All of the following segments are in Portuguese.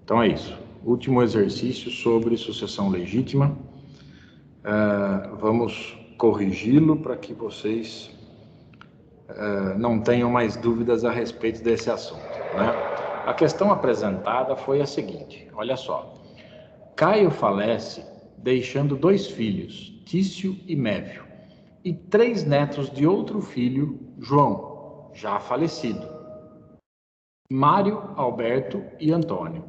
Então é isso. Último exercício sobre sucessão legítima. Vamos corrigi-lo para que vocês não tenham mais dúvidas a respeito desse assunto, né? A questão apresentada foi a seguinte, olha só. Caio falece deixando 2 filhos, Tício e Mévio, e 3 netos de outro filho, João, já falecido, Mário, Alberto e Antônio.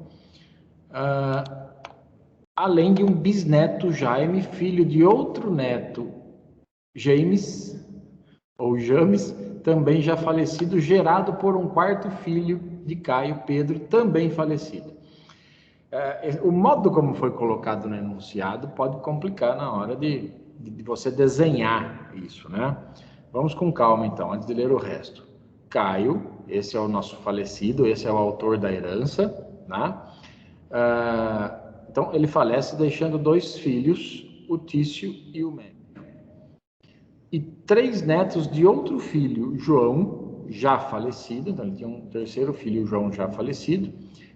Além de um bisneto, Jaime, filho de outro neto, James, ou James, também já falecido, gerado por um 4º filho de Caio, Pedro, também falecido. O modo como foi colocado no enunciado pode complicar na hora de você desenhar isso, né? Vamos com calma, então, antes de ler o resto. Caio, esse é o nosso falecido, esse é o autor da herança, né? Então, ele falece deixando 2 filhos, o Tício e o Mévio. E 3 netos de outro filho, João, já falecido. Então, ele tinha um 3º filho, João, já falecido.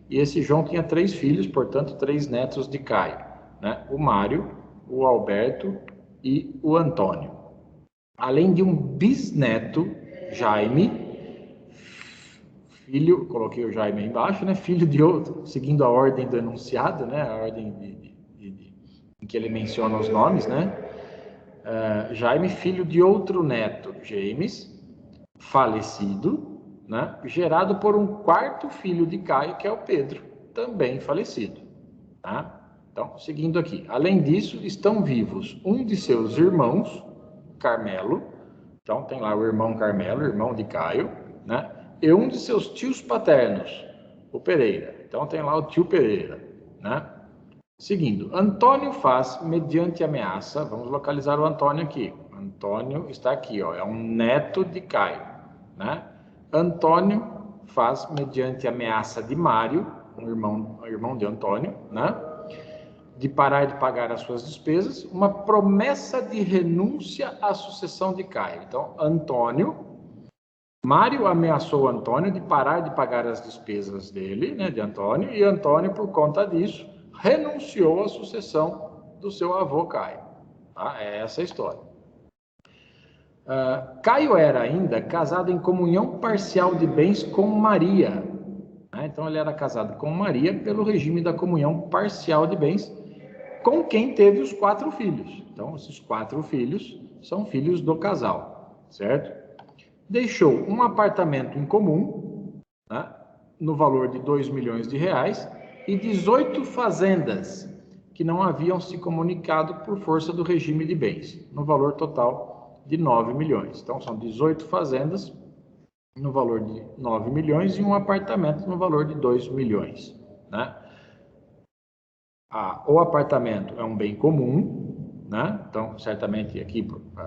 E esse João tinha 3 filhos, portanto, 3 netos de Caio, né? O Mário, o Alberto e o Antônio. Além de um bisneto, Jaime, filho, coloquei o Jaime aí embaixo, né? Filho de outro, seguindo a ordem do enunciado, né? A ordem em que ele menciona os nomes, né? Jaime, filho de outro neto, James, falecido, né? Gerado por um 4º filho de Caio, que é o Pedro, também falecido. Tá? Então, seguindo aqui. Além disso, estão vivos um de seus irmãos, Carmelo, então tem lá o irmão Carmelo, irmão de Caio, né? E um de seus tios paternos, o Pereira. Então tem lá o tio Pereira, né? Seguindo, Antônio faz, mediante ameaça, vamos localizar o Antônio aqui. Antônio está aqui, ó, é um neto de Caio, né? Antônio faz, mediante ameaça de Mário, um irmão de Antônio, né? De parar de pagar as suas despesas, uma promessa de renúncia à sucessão de Caio. Então, Mário ameaçou Antônio de parar de pagar as despesas dele, né, de Antônio, e Antônio, por conta disso, renunciou à sucessão do seu avô Caio. Tá? É essa a história. Caio era ainda casado em comunhão parcial de bens com Maria. Né? Então, ele era casado com Maria pelo regime da comunhão parcial de bens, com quem teve os 4 filhos. Então, esses 4 filhos são filhos do casal, certo? Deixou um apartamento em comum, né, no valor de 2 milhões de reais, e 18 fazendas que não haviam se comunicado por força do regime de bens, no valor total de 9 milhões. Então, são 18 fazendas no valor de 9 milhões e um apartamento no valor de 2 milhões. Né? O apartamento é um bem comum, né? Então, certamente aqui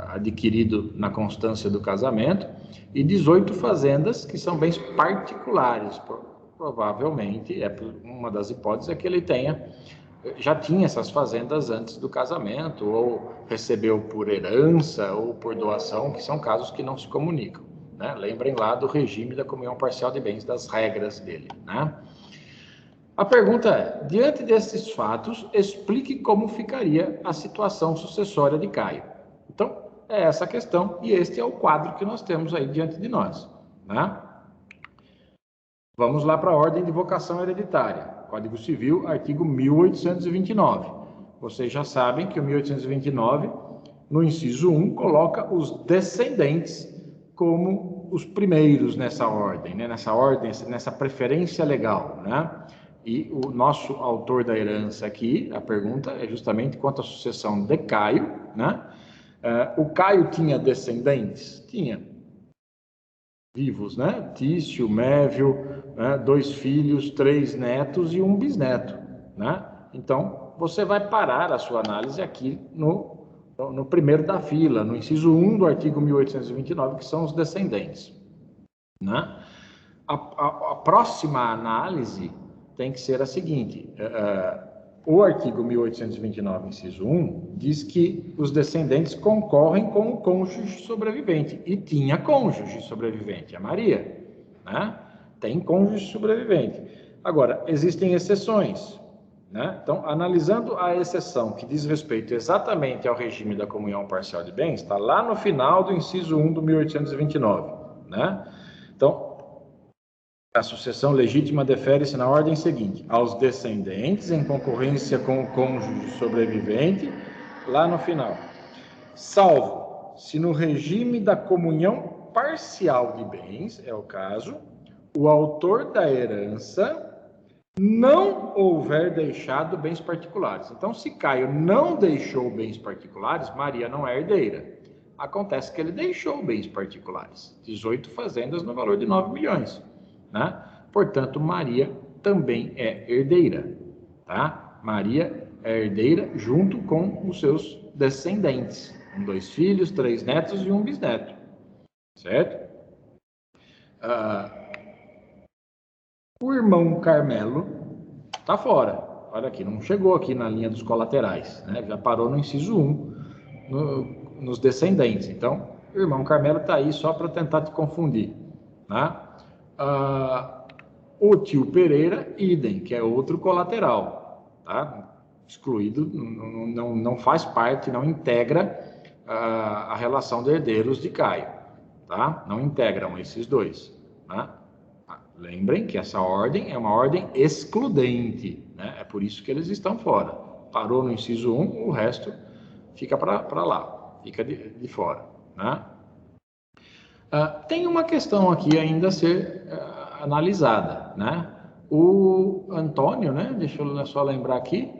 adquirido na constância do casamento, e 18 fazendas que são bens particulares. Provavelmente, uma das hipóteses é que ele já tinha essas fazendas antes do casamento, ou recebeu por herança ou por doação, que são casos que não se comunicam. Né? Lembrem lá do regime da comunhão parcial de bens, das regras dele. Né? A pergunta é, diante desses fatos, explique como ficaria a situação sucessória de Caio. Então, é essa a questão, e este é o quadro que nós temos aí diante de nós. Né? Vamos lá para a ordem de vocação hereditária. Código Civil, artigo 1829. Vocês já sabem que o 1829, no inciso 1, coloca os descendentes como os primeiros nessa ordem, né? Nessa preferência legal, né? E o nosso autor da herança aqui, a pergunta é justamente quanto à sucessão de Caio, né? O Caio tinha descendentes? Tinha. Vivos, né? Tício, Mévio, né? 2 filhos, 3 netos e um bisneto, né? Então, você vai parar a sua análise aqui no primeiro da fila, no inciso 1 do artigo 1829, que são os descendentes, né? A próxima análise tem que ser a seguinte, o artigo 1829, inciso 1, diz que os descendentes concorrem com o cônjuge sobrevivente, e tinha cônjuge sobrevivente, a Maria, né? Tem cônjuge sobrevivente. Agora, existem exceções, né? Então, analisando a exceção que diz respeito exatamente ao regime da comunhão parcial de bens, está lá no final do inciso 1 do 1829, né? Então, a sucessão legítima defere-se na ordem seguinte: aos descendentes, em concorrência com o cônjuge sobrevivente, lá no final. Salvo se no regime da comunhão parcial de bens, é o caso, o autor da herança não houver deixado bens particulares. Então, se Caio não deixou bens particulares, Maria não é herdeira. Acontece que ele deixou bens particulares, 18 fazendas no valor de 9 milhões. Né? Portanto, Maria também é herdeira. Tá? Maria é herdeira junto com os seus descendentes. 2 filhos, 3 netos e 1 bisneto. Certo? O irmão Carmelo está fora. Olha aqui, não chegou aqui na linha dos colaterais. Né? Já parou no inciso 1, nos descendentes. Então, o irmão Carmelo está aí só para tentar te confundir. Né? O tio Pereira, idem, que é outro colateral, tá? Excluído, não faz parte, não integra a relação de herdeiros de Caio, tá? Não integram esses dois, né? Lembrem que essa ordem é uma ordem excludente, né? É por isso que eles estão fora. Parou no inciso 1, o resto fica para lá, fica de fora, né? Tem uma questão aqui ainda a ser analisada, né? O Antônio, né? Deixa eu só lembrar aqui,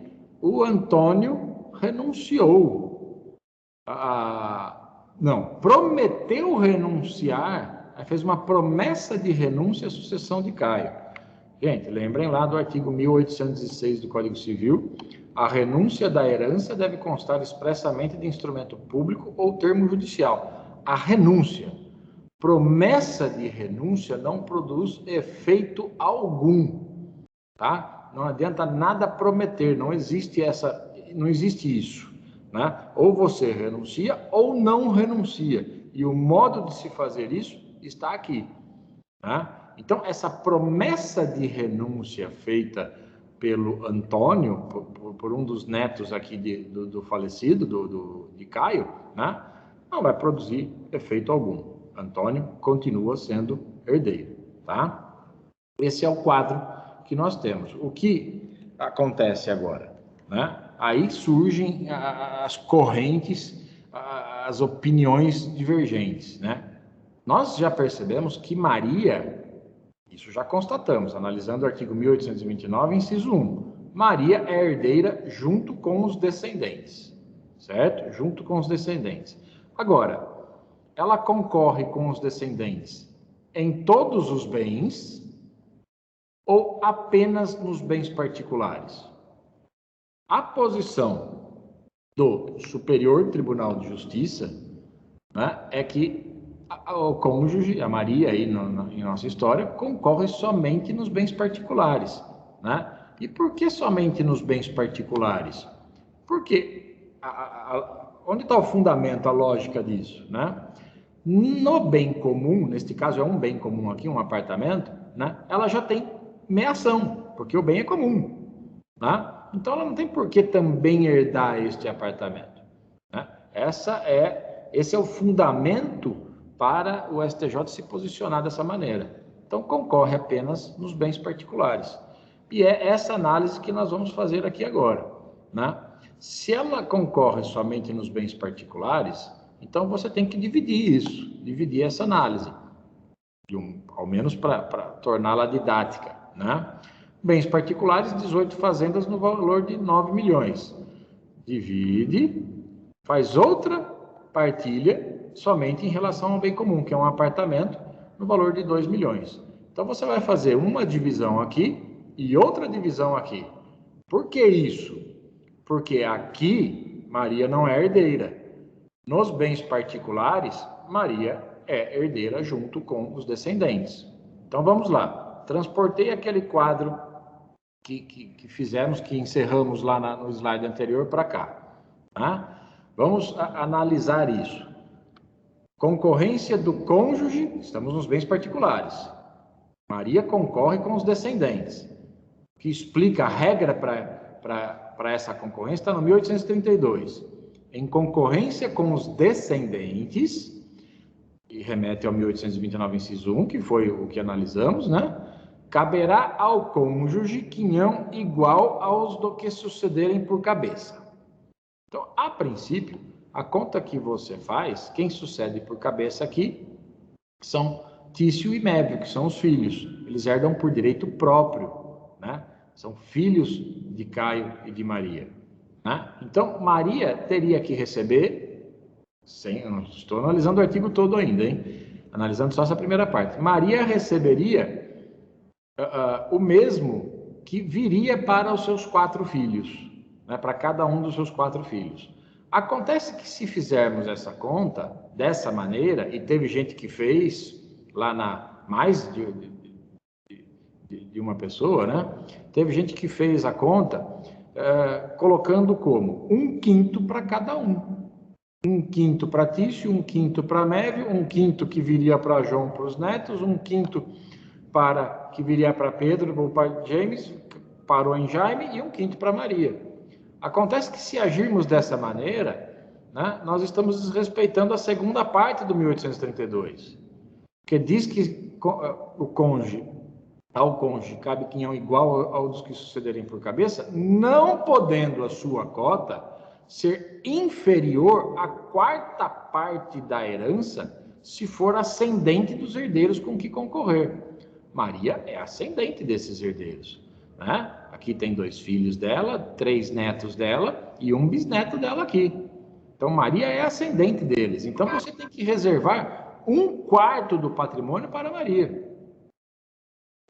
o Antônio renunciou, não, prometeu renunciar, fez uma promessa de renúncia à sucessão de Caio. Gente, lembrem lá do artigo 1806 do Código Civil, a renúncia da herança deve constar expressamente de instrumento público ou termo judicial. A renúncia. Promessa de renúncia não produz efeito algum, tá? Não adianta nada prometer, não existe isso, né? Ou você renuncia ou não renuncia, e o modo de se fazer isso está aqui, né? Então, essa promessa de renúncia feita pelo Antônio, por um dos netos aqui do falecido, de Caio, né? Não vai produzir efeito algum. Antônio continua sendo herdeiro, tá? Esse é o quadro que nós temos. O que acontece agora, né? Aí surgem as correntes, as opiniões divergentes, né? Nós já percebemos que Maria, isso já constatamos, analisando o artigo 1829, inciso 1, Maria é herdeira junto com os descendentes, certo? Junto com os descendentes. Agora, ela concorre com os descendentes em todos os bens ou apenas nos bens particulares? A posição do Superior Tribunal de Justiça, né, é que o cônjuge, a Maria aí em nossa história, concorre somente nos bens particulares, né? E por que somente nos bens particulares? Porque onde está o fundamento, a lógica disso, né? No bem comum, neste caso é um bem comum aqui, um apartamento, né? Ela já tem meação, porque o bem é comum, né? Então ela não tem por que também herdar este apartamento, né? Esse é o fundamento para o STJ se posicionar dessa maneira. Então concorre apenas nos bens particulares. E é essa análise que nós vamos fazer aqui agora, né? Se ela concorre somente nos bens particulares, então você tem que dividir essa análise, ao menos para torná-la didática, né? Bens particulares, 18 fazendas no valor de 9 milhões. Divide, faz outra partilha somente em relação ao bem comum, que é um apartamento no valor de 2 milhões. Então você vai fazer uma divisão aqui e outra divisão aqui. Por que isso? Porque aqui Maria não é herdeira. Nos bens particulares, Maria é herdeira junto com os descendentes. Então vamos lá. Transportei aquele quadro que fizemos, que encerramos lá no slide anterior para cá. Tá? Vamos analisar isso. Concorrência do cônjuge, estamos nos bens particulares. Maria concorre com os descendentes. que explica a regra para essa concorrência está no 1832. Em concorrência com os descendentes, e remete ao 1829, inciso 1, que foi o que analisamos, né? Caberá ao cônjuge quinhão igual aos do que sucederem por cabeça. Então, a princípio, a conta que você faz, quem sucede por cabeça aqui, são Tício e Mévio, que são os filhos. Eles herdam por direito próprio, né? São filhos de Caio e de Maria, né? Então, Maria teria que receber, eu não estou analisando o artigo todo ainda, hein? Analisando só essa primeira parte. Maria receberia o mesmo que viria para os seus 4 filhos, né? Para cada um dos seus 4 filhos. Acontece que se fizermos essa conta dessa maneira, e teve gente que fez lá mais de uma pessoa, né? Teve gente que fez a conta colocando como 1/5 para cada um. 1/5 para Tício, 1/5 para Mévio, 1/5 que viria para João, para os netos, 1/5 que viria para Pedro, ou para James, parou em Jaime, e 1/5 para Maria. Acontece que se agirmos dessa maneira, né, nós estamos desrespeitando a segunda parte do 1832, que diz que ao cônjuge cabe quinhão igual ao dos que sucederem por cabeça, não podendo a sua cota ser inferior à 4ª parte da herança, se for ascendente dos herdeiros com que concorrer. Maria é ascendente desses herdeiros, né? Aqui tem 2 filhos dela, 3 netos dela e 1 bisneto dela aqui. Então, Maria é ascendente deles. Então, você tem que reservar 1/4 do patrimônio para Maria.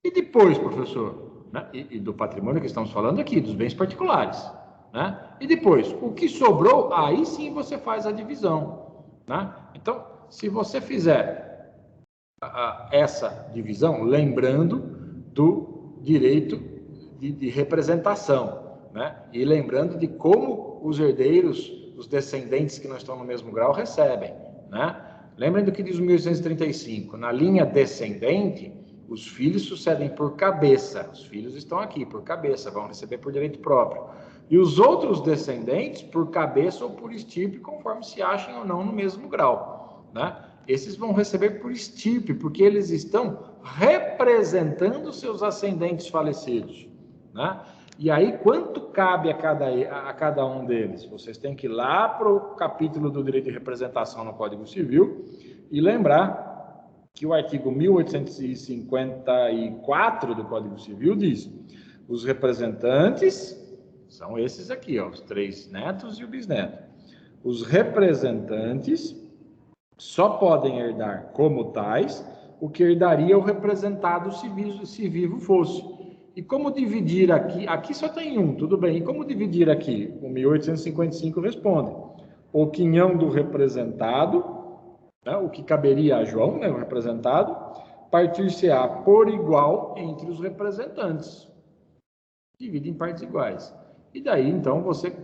E depois, professor, né? E do patrimônio que estamos falando aqui, dos bens particulares, né? E depois, o que sobrou, aí sim você faz a divisão, né? Então, se você fizer essa divisão, lembrando do direito de representação, né? E lembrando de como os herdeiros, os descendentes que não estão no mesmo grau, recebem, né? Lembrem do que diz o 1835, na linha descendente, os filhos sucedem por cabeça, os filhos estão aqui por cabeça, vão receber por direito próprio, e os outros descendentes por cabeça ou por estirpe, conforme se achem ou não no mesmo grau, né? Esses vão receber por estirpe, porque eles estão representando seus ascendentes falecidos, né? E aí, quanto cabe a cada um deles? Vocês têm que ir lá para o capítulo do direito de representação no Código Civil e lembrar que o artigo 1854 do Código Civil diz: os representantes são esses aqui, ó, os 3 netos e o bisneto. Os representantes só podem herdar como tais o que herdaria o representado se vivo fosse. E como dividir aqui? Aqui só tem 1, tudo bem. E como dividir aqui? O 1855 responde: o quinhão do representado, né, o que caberia a João, né, o representado, partir-se-á por igual entre os representantes. Divide em partes iguais. E daí, então, você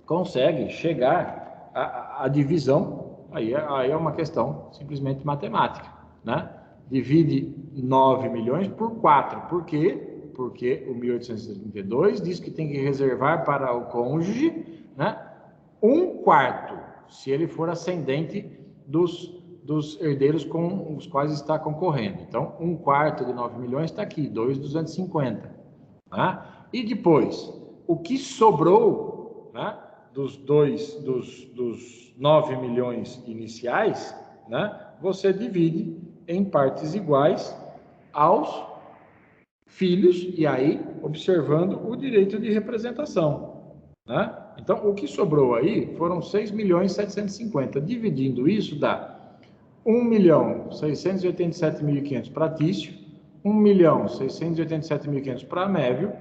consegue chegar à divisão. Aí é uma questão simplesmente matemática, né? Divide 9 milhões por 4. Por quê? Porque o 1832 diz que tem que reservar para o cônjuge, né, 1/4, se ele for ascendente dos herdeiros com os quais está concorrendo. Então, 1/4 de 9 milhões está aqui, 2.250. Né? E depois, o que sobrou, né, dos 9 milhões iniciais, né, você divide em partes iguais aos filhos, e aí observando o direito de representação, né? Então, o que sobrou aí foram 6.750. Dividindo isso, dá 1.687.500 para Tício, 1.687.500 para Mévio,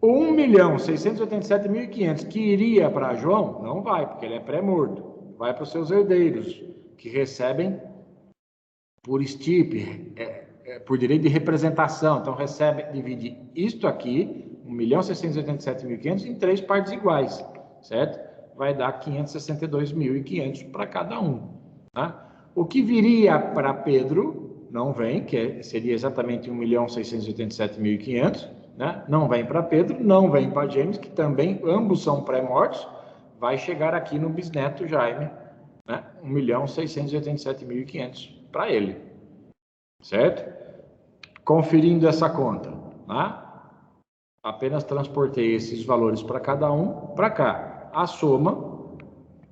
1.687.500 que iria para João, não vai, porque ele é pré-morto. Vai para os seus herdeiros, que recebem por estirpe, por direito de representação. Então, divide isto aqui, 1.687.500, em 3 partes iguais, certo? Vai dar 562.500 para cada um, tá? O que viria para Pedro não vem, seria exatamente 1.687.500, né? Não vem para Pedro, não vem para James, que também ambos são pré-mortos, vai chegar aqui no bisneto Jaime, né? 1.687.500 para ele, certo? Conferindo essa conta, né? Apenas transportei esses valores para cada um, para cá. A soma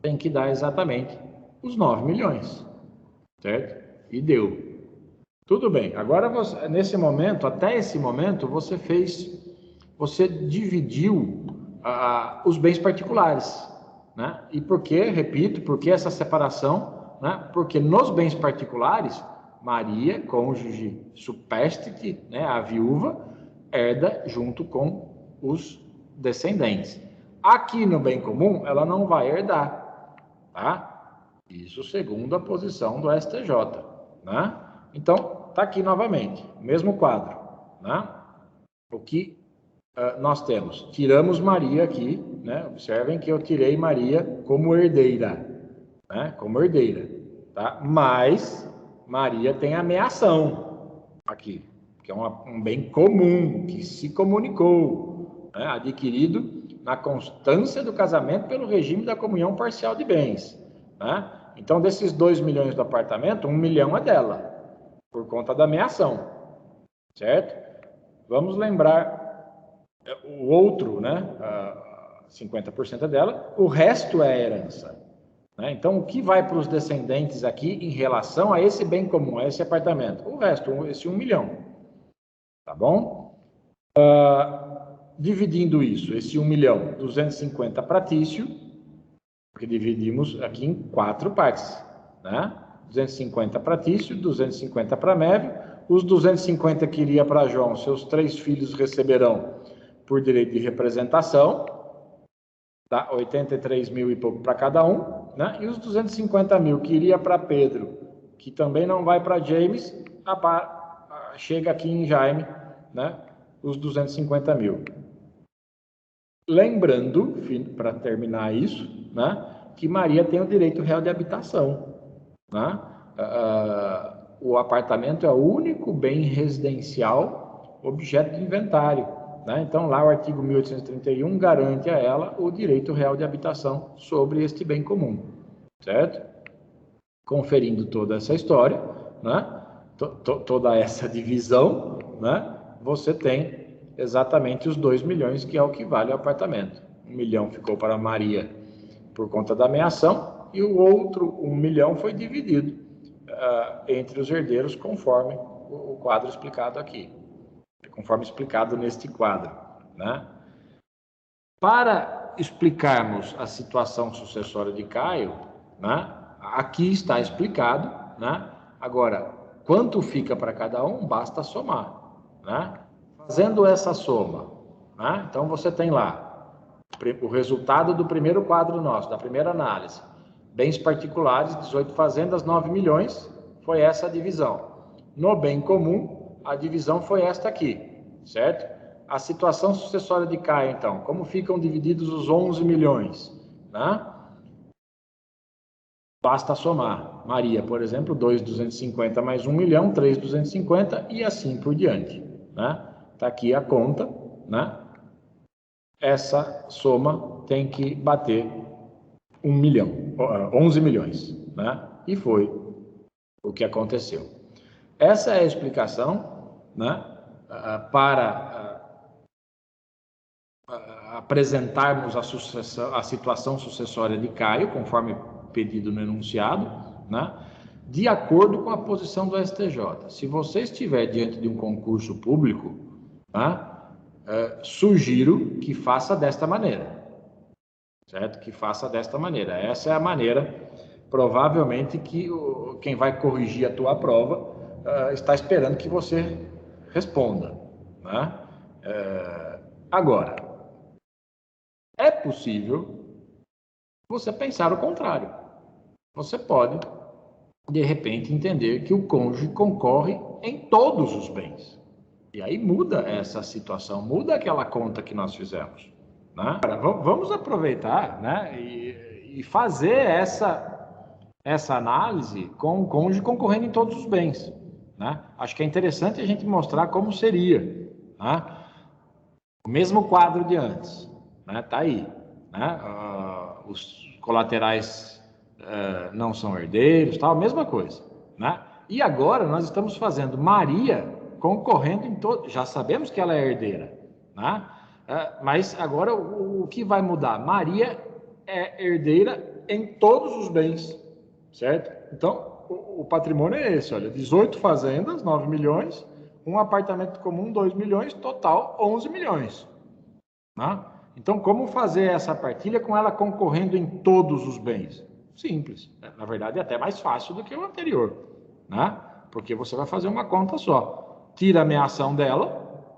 tem que dar exatamente os 9 milhões, certo? E deu. Tudo bem. Agora, você, nesse momento, até esse momento, você dividiu os bens particulares, né? E por que, repito, por que essa separação, né? Porque nos bens particulares, Maria, cônjuge supérstite, né? A viúva, herda junto com os descendentes. Aqui no bem comum, ela não vai herdar, tá? Isso segundo a posição do STJ, né? Então, tá aqui novamente, o mesmo quadro, né? O que nós temos? Tiramos Maria aqui, né? Observem que eu tirei Maria como herdeira, né? Como herdeira, tá? Mas Maria tem ameação aqui, que é um bem comum, que se comunicou, né? Adquirido na constância do casamento pelo regime da comunhão parcial de bens, né? Então, desses 2 milhões do apartamento, 1 milhão é dela, por conta da ameação, certo? Vamos lembrar o outro, né? 50% é dela, o resto é herança, né? Então, o que vai para os descendentes aqui em relação a esse bem comum, a esse apartamento? O resto, esse 1 milhão, tá bom? Dividindo isso, esse 1 milhão, 250 para Tício, porque dividimos aqui em 4 partes, né? 250 para Tício, 250 para Mévio, os 250 que iria para João, seus 3 filhos receberão por direito de representação, tá? 83 mil e pouco para cada um, né? E os 250 mil que iria para Pedro, que também não vai para James, chega aqui em Jaime, né? Os 250 mil. Lembrando, para terminar isso, né? Que Maria tem o direito real de habitação, né? O apartamento é o único bem residencial objeto de inventário, né? Então, lá o artigo 1831 garante a ela o direito real de habitação sobre este bem comum, certo? Conferindo toda essa história, né? Toda essa divisão, né? Você tem exatamente os 2 milhões, que é o que vale o apartamento. 1 milhão ficou para Maria por conta da ameação, e o outro 1 milhão foi dividido entre os herdeiros, conforme o quadro explicado aqui, conforme explicado neste quadro, né? Para explicarmos a situação sucessória de Caio, né? Aqui está explicado, né? Agora, quanto fica para cada um, basta somar, né? Fazendo essa soma, né? Então você tem lá o resultado do primeiro quadro nosso, da primeira análise. Bens particulares, 18 fazendas, 9 milhões, foi essa a divisão. No bem comum, a divisão foi esta aqui, certo? A situação sucessória de Caio, então, como ficam divididos os 11 milhões, né? Basta somar. Maria, por exemplo, 2.250 mais 1 milhão, 3.250 e assim por diante, né? Tá aqui a conta, né? Essa soma tem que bater 1 milhão, 11 milhões, né? E foi o que aconteceu. Essa é a explicação, né? Para apresentarmos a situação sucessória de Caio, conforme pedido no enunciado, né? De acordo com a posição do STJ. Se você estiver diante de um concurso público, né? Sugiro que faça desta maneira, certo? Que faça desta maneira. Essa é a maneira, provavelmente, que quem vai corrigir a tua prova está esperando que você responda, né? Agora, é possível você pensar o contrário. Você pode, de repente, entender que o cônjuge concorre em todos os bens. E aí muda essa situação, muda aquela conta que nós fizemos, né? Vamos aproveitar, né, e fazer essa análise com o cônjuge concorrendo em todos os bens, né? Acho que é interessante a gente mostrar como seria, né? O mesmo quadro de antes, né? Tá aí, né? Os colaterais não são herdeiros, tal, mesma coisa, né? E agora nós estamos fazendo Maria concorrendo em todo, já sabemos que ela é herdeira, né? Mas agora o que vai mudar? Maria é herdeira em todos os bens, certo? Então o patrimônio é esse, olha, 18 fazendas, 9 milhões, um apartamento comum, 2 milhões, total 11 milhões. Né? Então, como fazer essa partilha com ela concorrendo em todos os bens? Simples. Na verdade, é até mais fácil do que o anterior. Né? Porque você vai fazer uma conta só. Tira a meação dela,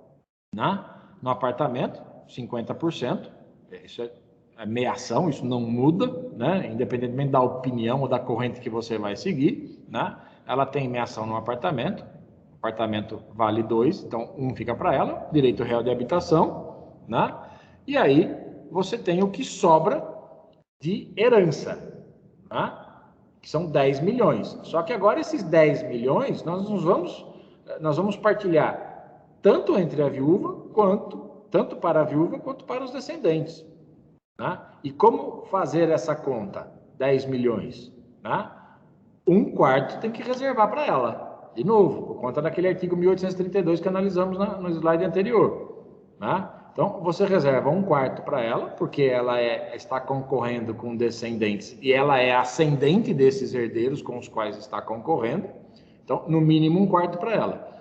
né? No apartamento, 50%. Isso é meação, isso não muda, né? Independentemente da opinião ou da corrente que você vai seguir. Né? Ela tem meação no apartamento. O apartamento vale 2, então 1 fica para ela, direito real de habitação, né? E aí você tem o que sobra de herança, né? Que são 10 milhões. Só que agora esses 10 milhões nós vamos partilhar tanto entre a viúva tanto para a viúva quanto para os descendentes, né? E como fazer essa conta? 10 milhões, né? 1/4 tem que reservar para ela. De novo, por conta daquele artigo 1832 que analisamos no slide anterior, né? Então, você reserva 1/4 para ela, porque ela está concorrendo com descendentes e ela é ascendente desses herdeiros com os quais está concorrendo. Então, no mínimo 1/4 para ela.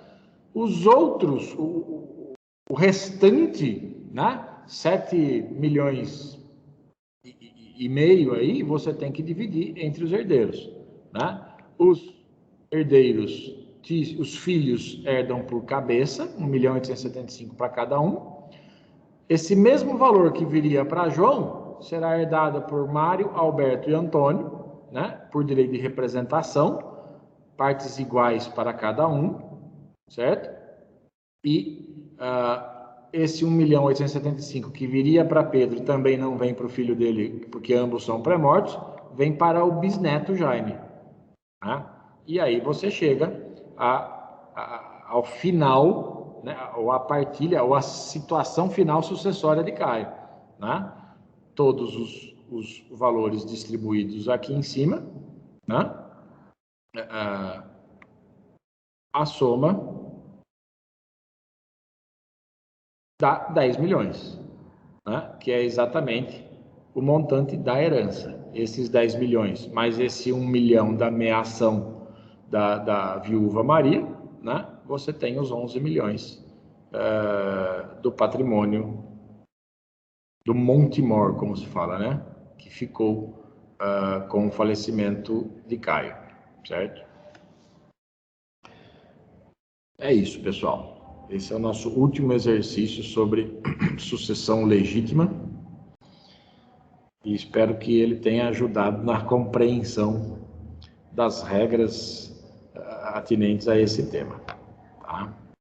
Os outros, o restante, né? 7 milhões e meio aí, você tem que dividir entre os herdeiros, né? Os herdeiros, os filhos herdam por cabeça, 1.875.000 para cada um. Esse mesmo valor que viria para João será herdado por Mário, Alberto e Antônio, né? Por direito de representação, partes iguais para cada um, certo? E esse 1.875.000 que viria para Pedro também não vem para o filho dele, porque ambos são pré-mortos, vem para o bisneto Jaime. Né? E aí você chega ao final, né? Ou a partilha, ou a situação final sucessória de Caio. Né? Todos os valores distribuídos aqui em cima, né? A soma dá 10 milhões, né? Que é exatamente o montante da herança. Esses 10 milhões, mais esse 1 milhão da meação da viúva Maria, né? Você tem os 11 milhões do patrimônio do Montemor, como se fala, né? Que ficou com o falecimento de Caio, certo? É isso, pessoal. Esse é o nosso último exercício sobre sucessão legítima e espero que ele tenha ajudado na compreensão das regras atinentes a esse tema.